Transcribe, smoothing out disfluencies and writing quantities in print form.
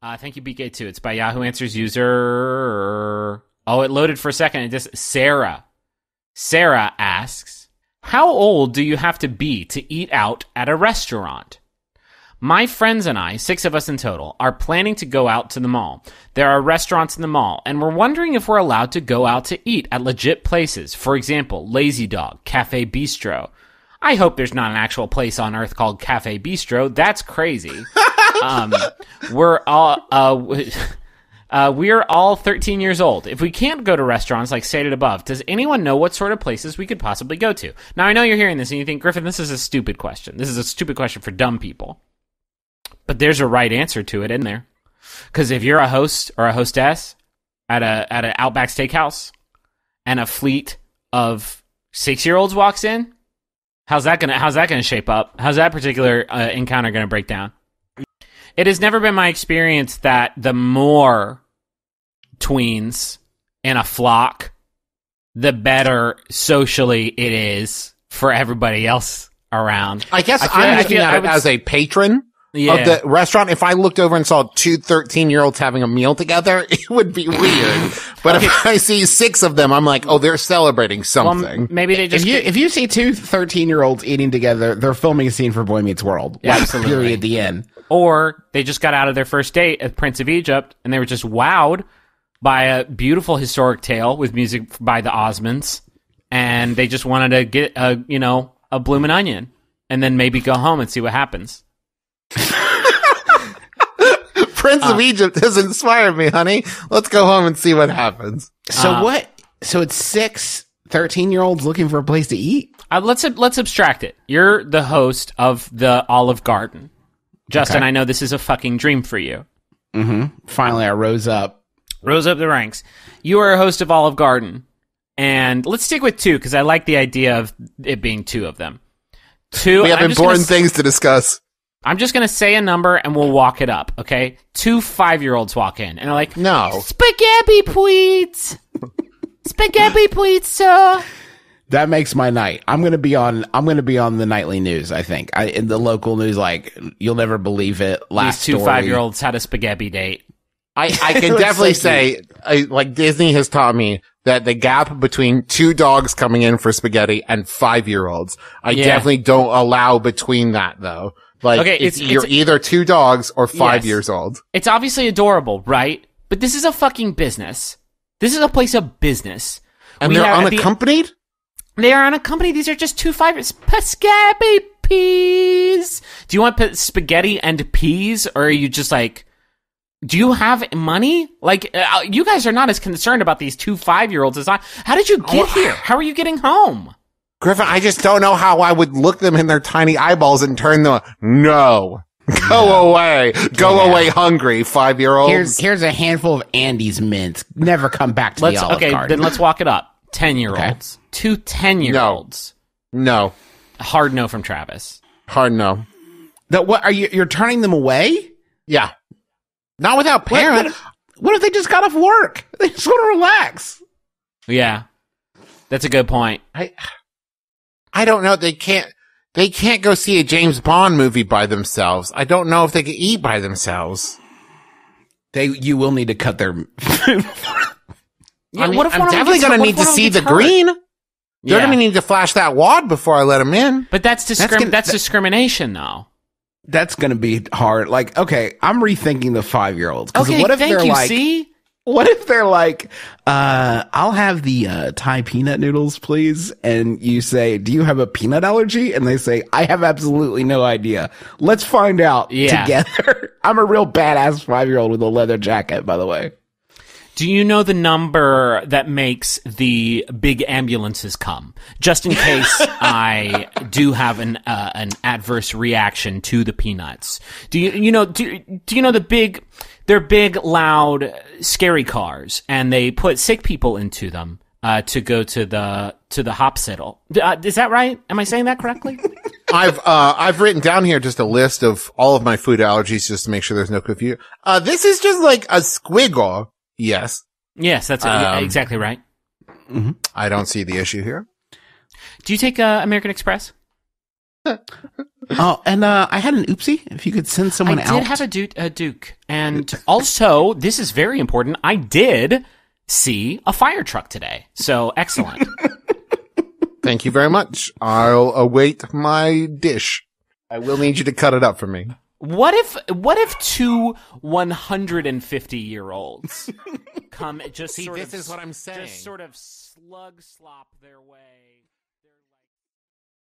Thank you, BK2. It's by Yahoo Answers user. Oh, it loaded for a second. It just Sarah. Sarah asks, how old do you have to be to eat out at a restaurant? My friends and I, 6 of us in total, are planning to go out to the mall. There are restaurants in the mall, and we're wondering if we're allowed to go out to eat at legit places. For example, Lazy Dog, Cafe Bistro. I hope there's not an actual place on Earth called Cafe Bistro. That's crazy. We're all 13 years old. If we can't go to restaurants like stated above, does anyone know what sort of places we could possibly go to? Now, I know you're hearing this and you think, Griffin, this is a stupid question. This is a stupid question for dumb people. But there's a right answer to it in there. Because if you're a host or a hostess at an Outback Steakhouse and a fleet of 6-year-olds walks in, how's that gonna shape up? How's that particular encounter gonna break down? It has never been my experience that the more tweens in a flock, the better socially it is for everybody else around. I guess I'm looking at it as a patron of the restaurant. If I looked over and saw 2 13-year-olds having a meal together, it would be weird. But if I see 6 of them, I'm like, oh, they're celebrating something. Well, maybe they just... If you see 2 13-year-olds eating together, they're filming a scene for Boy Meets World. Yeah, absolutely. Period, the end. Or they just got out of their first date at Prince of Egypt, and they were just wowed by a beautiful historic tale with music by the Osmonds, and they just wanted to get a bloomin' onion, and then maybe go home and see what happens. Prince of Egypt has inspired me, honey. Let's go home and see what happens. So what? So it's 6 13-year-olds looking for a place to eat? Let's abstract it. You're the host of the Olive Garden. Justin, okay. I know this is a fucking dream for you. Mm-hmm. Finally, I rose up the ranks. You are a host of Olive Garden. And let's stick with 2, because I like the idea of it being 2 of them. 2. We have important things to discuss. I'm just going to say a number and we'll walk it up, okay? 2 5-year-olds walk in and they're like, no. Spaghetti, please. Spaghetti, please, sir. That makes my night. I'm going to be on the nightly news, I think. In the local news, like, you'll never believe it. Last These 2 story. 5-year-olds had a spaghetti date. I can definitely say, like, Disney has taught me that the gap between 2 dogs coming in for spaghetti and 5-year-olds, I definitely don't allow between that, though. Like, okay, you're either 2 dogs or 5 years old. It's obviously adorable, right? But this is a fucking business. This is a place of business. And they're unaccompanied? They are unaccompanied. These are just 2 5-year-olds. Spaghetti peas. Do you want spaghetti and peas? Or are you just like, do you have money? Like, you guys are not as concerned about these 2 5-year-olds as I. How did you get here? How are you getting home? Griffin, I just don't know how I would look them in their tiny eyeballs and turn them. No. Go away. Go away hungry, 5-year-olds. Here's a handful of Andy's mints. Never come back to the Olive Garden. Okay, then let's walk it up. 10-year-olds. Okay. 2 10-year-olds. No. Hard no from Travis. Hard no. What are you're turning them away? Yeah. Not without parents. What if they just got off work? They just want to relax. Yeah. That's a good point. I don't know. They can't go see a James Bond movie by themselves. I don't know if they can eat by themselves. You will need to cut their food. Yeah, what if I'm definitely going to need to see the green. They're going to need to flash that wad before I let them in. But that's discrimination, though. That's going to be hard. Like, okay, I'm rethinking the 5-year-olds. Okay, what if they're like, see? What if they're like, I'll have the Thai peanut noodles, please. And you say, do you have a peanut allergy? And they say, I have absolutely no idea. Let's find out together. I'm a real badass 5-year-old with a leather jacket, by the way. Do you know the number that makes the big ambulances come? Just in case I do have an adverse reaction to the peanuts. Do you know they're big, loud, scary cars, and they put sick people into them to go to the hospital. Is that right? Am I saying that correctly? I've written down here just a list of all of my food allergies just to make sure there's no confusion. This is just like a squiggle. Yes. Yes, that's exactly right. Mm-hmm. I don't see the issue here. Do you take American Express? Oh, and I had an oopsie. If you could send someone out. I did have a Duke. And also, this is very important, I did see a fire truck today. So, excellent. Thank you very much. I'll await my dish. I will need you to cut it up for me. What if two 150-year-olds come just See, sort this of, is what I'm saying. Just sort of slug slop their way